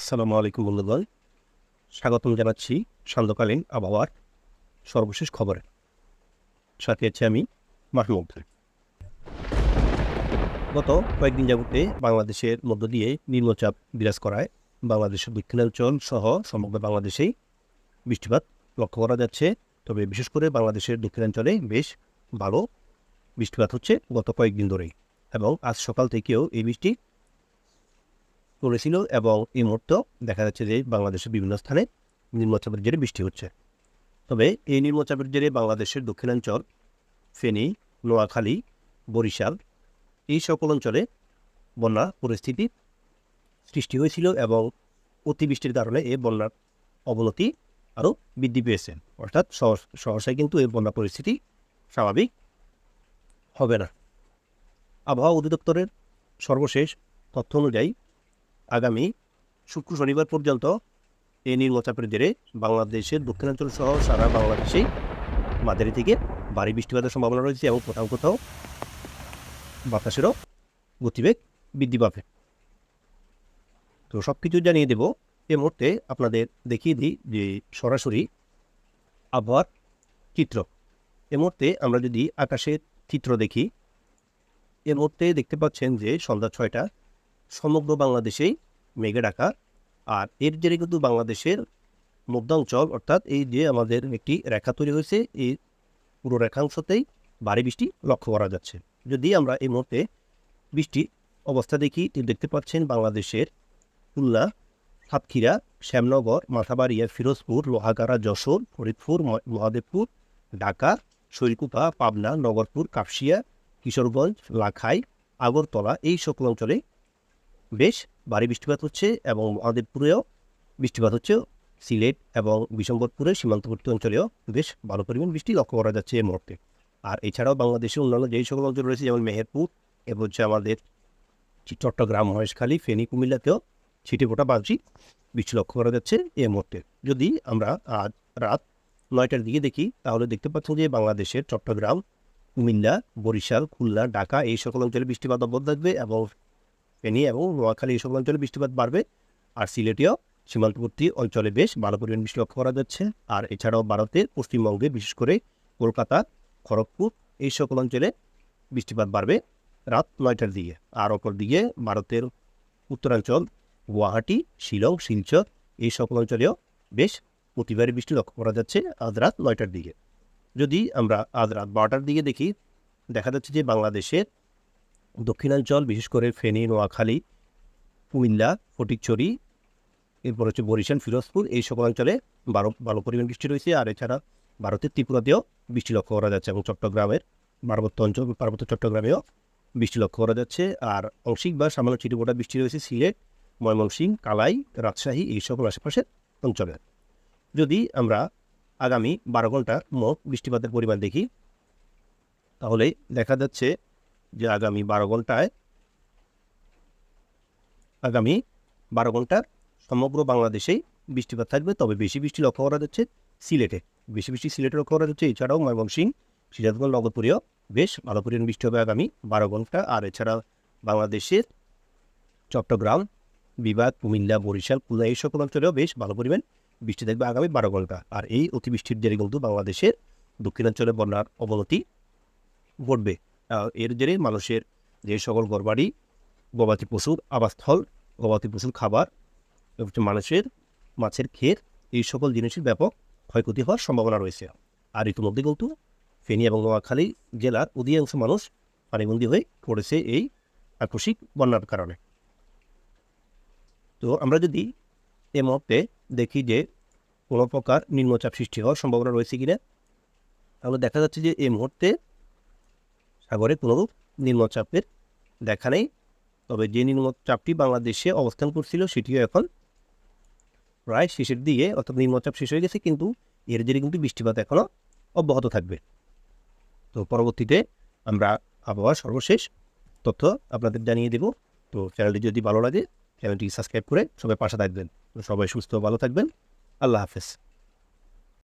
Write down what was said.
আসসালামু আলাইকুম বন্ধুগণ, স্বাগতম জানাচ্ছি সান্ধ্যকালীন আবহাওয়ার সর্বশেষ খবরে। সাথে আছি আমি মাহমুদ। গত কয়েকদিন যাবতে বাংলাদেশের মধ্য দিয়ে নিম্নচাপ বিরাজ করায় বাংলাদেশের দক্ষিণাঞ্চল সহ সমগ্র বাংলাদেশেই বৃষ্টিপাত লক্ষ্য করা যাচ্ছে। তবে বিশেষ করে বাংলাদেশের দক্ষিণাঞ্চলে বেশ ভালো বৃষ্টিপাত হচ্ছে গত কয়েকদিন ধরেই, এবং আজ সকাল থেকেও এই বৃষ্টি পড়েছিল এবং এই মুহূর্তেও দেখা যাচ্ছে যে বাংলাদেশের বিভিন্ন স্থানে নিম্নচাপের জেরে বৃষ্টি হচ্ছে। তবে এই নিম্নচাপের জেরে বাংলাদেশের দক্ষিণাঞ্চল, ফেনী, নোয়াখালী, বরিশাল এই সকল অঞ্চলে বন্যা পরিস্থিতি সৃষ্টি হয়েছিল এবং অতিবৃষ্টির কারণে এই বন্যার অবনতি আরও বৃদ্ধি পেয়েছে। অর্থাৎ সহসায় কিন্তু এই বন্যা পরিস্থিতি স্বাভাবিক হবে না। আবহাওয়া অধিদপ্তরের সর্বশেষ তথ্য অনুযায়ী আগামী শুক্র শনিবার পর্যন্ত এই নিম্নচাপের জেরে বাংলাদেশের দক্ষিণাঞ্চল সহ সারা বাংলাদেশেই মাঝারি থেকে ভারী বৃষ্টিপাতের সম্ভাবনা রয়েছে এবং কোথাও কোথাও বাতাসেরও গতিবেগ বৃদ্ধি পাবে। তো সব কিছু জানিয়ে দেব এই মুহূর্তে। আপনাদের দেখিয়ে দিই যে সরাসরি আবহাওয়ার চিত্র। এই মুহূর্তে আমরা যদি আকাশের চিত্র দেখি, এই মুহূর্তে দেখতে পাচ্ছেন যে সন্ধ্যা 6টা সমগ্র বাংলাদেশেই মেঘে ঢাকা। আর এর জেরে কিন্তু বাংলাদেশের মধ্যাঞ্চল, অর্থাৎ এই যে আমাদের একটি রেখা তৈরি হয়েছে, এই পুরো রেখাংশতেই ভারী বৃষ্টি লক্ষ্য করা যাচ্ছে। যদি আমরা এই মুহূর্তে বৃষ্টি অবস্থা দেখি, দেখতে পাচ্ছেন বাংলাদেশের খুলনা, সাতক্ষীরা, শ্যামনগর, মাথাবাড়িয়া, ফিরোজপুর, লোহাগাড়া, যশোর, ফরিদপুর, মহাদেবপুর, ঢাকা, শৈলকুপা, পাবনা, নগরপুর, কাপসিয়া, কিশোরগঞ্জ, লাখাই, আগরতলা এই সকল অঞ্চলে বেশ ভারী বৃষ্টিপাত হচ্ছে এবং মহাদেবপুরেও বৃষ্টিপাত হচ্ছে। সিলেট এবং বিশম্বরপুরের সীমান্তবর্তী অঞ্চলেও বেশ ভালো পরিমাণ বৃষ্টি লক্ষ্য করা যাচ্ছে এই মুহূর্তে। আর এছাড়াও বাংলাদেশের অন্যান্য যেই সকল অঞ্চল রয়েছে, যেমন মেহেরপুর এবং হচ্ছে আমাদের চট্টগ্রাম, মহেশখালী, ফেনী, কুমিল্লাতেও ছিটেফোঁটা বাহ্যিক বৃষ্টি লক্ষ্য করা যাচ্ছে এই মুহূর্তে। যদি আমরা আজ রাত 9টার দিকে দেখি, তাহলে দেখতে পাচ্ছেন যে বাংলাদেশের চট্টগ্রাম, কুমিল্লা, বরিশাল, খুলনা, ঢাকা এই সকল অঞ্চলে বৃষ্টিপাত অব্যাহত থাকবে এবং ফেনী এবং নোয়াখালী এই সকল অঞ্চলে বৃষ্টিপাত বাড়বে। আর সিলেটেও সীমান্তবর্তী অঞ্চলে বেশ ভালো পরিমাণ বৃষ্টি লক্ষ্য করা যাচ্ছে। আর এছাড়াও ভারতের পশ্চিমবঙ্গে, বিশেষ করে কলকাতা, খড়গপুর এই সকল অঞ্চলে বৃষ্টিপাত বাড়বে রাত 9টার দিকে। আর অপর দিকে ভারতের উত্তরাঞ্চল, গুয়াহাটি, শিলং, শিলচর এই সকল অঞ্চলেও বেশ অতিভারী বৃষ্টি লক্ষ্য করা যাচ্ছে আজ রাত 9টার দিকে। যদি আমরা আজ রাত 12টার দিকে দেখি, দেখা যাচ্ছে যে বাংলাদেশের দক্ষিণাঞ্চল, বিশেষ করে ফেনী, নোয়াখালী, কুমিল্লা, ফটিকছড়ি, এরপর হচ্ছে বরিশাল, ফিরোজপুর এই সকল অঞ্চলে ভালো পরিমাণ বৃষ্টি রয়েছে। আর এছাড়া ভারতের ত্রিপুরাতেও বৃষ্টি লক্ষ্য করা যাচ্ছে এবং চট্টগ্রামের পার্বত্য চট্টগ্রামেও বৃষ্টি লক্ষ্য করা যাচ্ছে। আর আংশিক বা সামান্য ছিটেফোঁটা বৃষ্টি রয়েছে সিলেট, ময়মনসিংহ, কালাই, রাজশাহী এই সকল আশেপাশের অঞ্চলে। যদি আমরা আগামী 12 ঘন্টা মোট বৃষ্টিপাতের পরিমাণ দেখি, তাহলে দেখা যাচ্ছে যে আগামী 12 ঘন্টার সমগ্র বাংলাদেশেই বৃষ্টিপাত থাকবে। তবে বেশি বৃষ্টি লক্ষ্য করা যাচ্ছে সিলেটে, সিলেটে লক্ষ্য করা যাচ্ছে। এছাড়াও ময়মনসিংহ, সিরাজগঞ্জ, নগরপুরেও বেশ ভালো পরিমাণ বৃষ্টি হবে আগামী 12 ঘন্টা। আর এছাড়া বাংলাদেশের চট্টগ্রাম বিভাগ, কুমিল্লা, বরিশাল, খুলনা এই সকল অঞ্চলেও বেশ ভালো পরিমাণ বৃষ্টি থাকবে আগামী 12 ঘন্টা। আর এই অতিবৃষ্টির জেরে কিন্তু বাংলাদেশের দক্ষিণাঞ্চলে বন্যার অবনতি ঘটবে। এর জেরে মানুষের যে সকল ঘরবাড়ি, গবাদি পশুর আবাসস্থল, গবাদি পশুর খাবার, মানুষের মাছের ক্ষেত এই সকল জিনিসের ব্যাপক ক্ষয়ক্ষতি হওয়ার সম্ভাবনা রয়েছে। আর ইতিমধ্যে কিন্তু ফেনী এবং নোয়াখালী জেলার অধিকাংশ মানুষ পানিবন্দী হয়ে পড়েছে এই আকস্মিক বন্যার কারণে। তো আমরা যদি এই মুহূর্তে দেখি যে কোনো প্রকার নিম্নচাপ সৃষ্টি হওয়ার সম্ভাবনা রয়েছে কিনা, তাহলে দেখা যাচ্ছে যে এই মুহূর্তে সাগরে কোনোরূপ নিম্নচাপের দেখা নেই। তবে যে নিম্নচাপটি বাংলাদেশে অবস্থান করছিল সেটিও এখন প্রায় শেষের দিকে, অর্থাৎ নিম্নচাপ শেষ হয়ে গেছে, কিন্তু এর জেরে কিন্তু বৃষ্টিপাত এখনও অব্যাহত থাকবে। তো পরবর্তীতে আমরা আবহাওয়ার সর্বশেষ তথ্য আপনাদের জানিয়ে দেব। তো চ্যানেলটি যদি ভালো লাগে, চ্যানেলটি সাবস্ক্রাইব করে সবাই পাশে থাকবেন। তো সবাই সুস্থ ভালো থাকবেন। আল্লাহ হাফেজ।